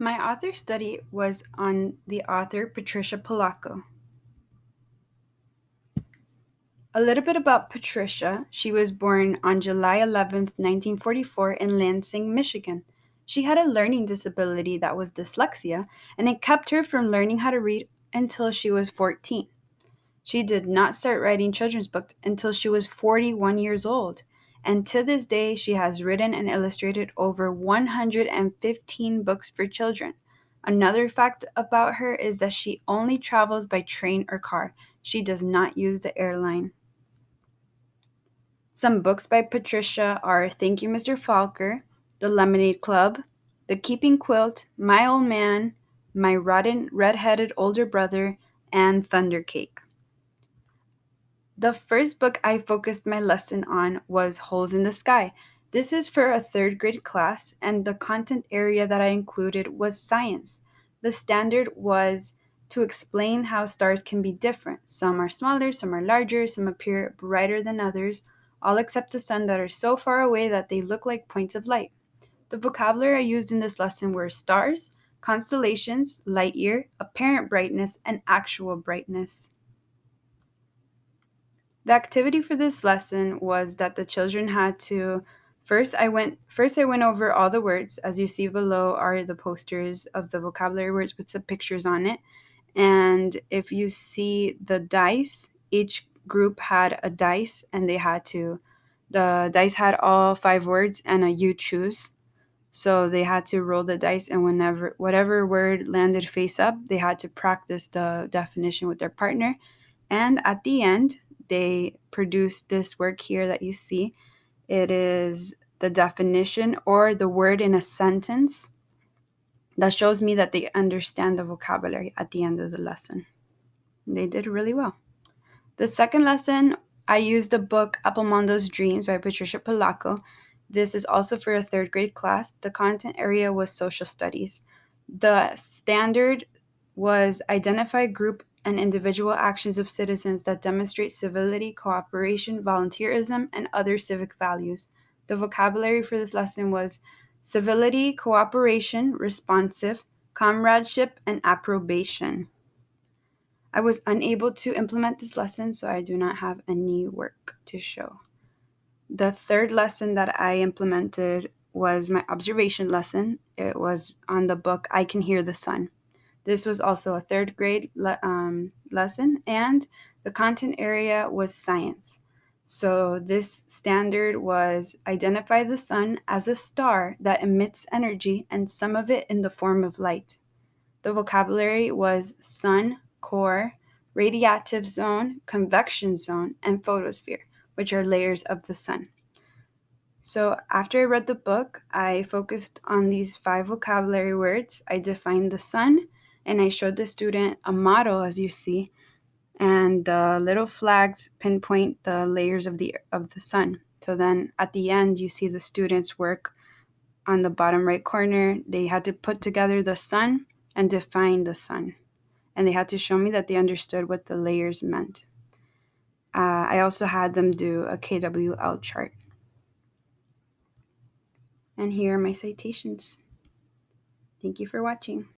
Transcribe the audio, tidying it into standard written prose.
My author study was on the author Patricia Polacco. A little bit about Patricia. She was born on July 11th, 1944, in Lansing, Michigan. She had a learning disability that was dyslexia, and it kept her from learning how to read until she was 14. She did not start writing children's books until she was 41 years old. And to this day, she has written and illustrated over 115 books for children. Another fact about her is that she only travels by train or car. She does not use the airline. Some books by Patricia are Thank You, Mr. Falker, The Lemonade Club, The Keeping Quilt, My Old Man, My Rotten Red-Headed Older Brother, and Thunder Cake. The first book I focused my lesson on was Holes in the Sky. This is for a third grade class, and the content area that I included was science. The standard was to explain how stars can be different. Some are smaller, some are larger, some appear brighter than others, all except the sun that are so far away that they look like points of light. The vocabulary I used in this lesson were stars, constellations, light year, apparent brightness, and actual brightness. The activity for this lesson was that the children had to first I went over all the words. As you see below are the posters of the vocabulary words with the pictures on it. And if you see the dice, each group had a dice and the dice had all 5 words and a you choose. So they had to roll the dice, and whatever word landed face up, they had to practice the definition with their partner. And at the end, they produced this work here that you see. It is the definition or the word in a sentence that shows me that they understand the vocabulary at the end of the lesson. They did really well. The second lesson, I used the book Applemando's Dreams by Patricia Polacco. This is also for a third grade class. The content area was social studies. The standard was identify group and individual actions of citizens that demonstrate civility, cooperation, volunteerism, and other civic values. The vocabulary for this lesson was civility, cooperation, responsive, comradeship, and approbation. I was unable to implement this lesson, so I do not have any work to show. The third lesson that I implemented was my observation lesson. It was on the book I Can Hear the Sun. This was also a third grade lesson, and the content area was science. So this standard was identify the sun as a star that emits energy, and some of it in the form of light. The vocabulary was sun, core, radiative zone, convection zone, and photosphere, which are layers of the sun. So after I read the book, I focused on these 5 vocabulary words. I defined the sun, and I showed the student a model, as you see, and the little flags pinpoint the layers of the sun. So then at the end, you see the students' work on the bottom right corner. They had to put together the sun and define the sun. And they had to show me that they understood what the layers meant. I also had them do a KWL chart. And here are my citations. Thank you for watching.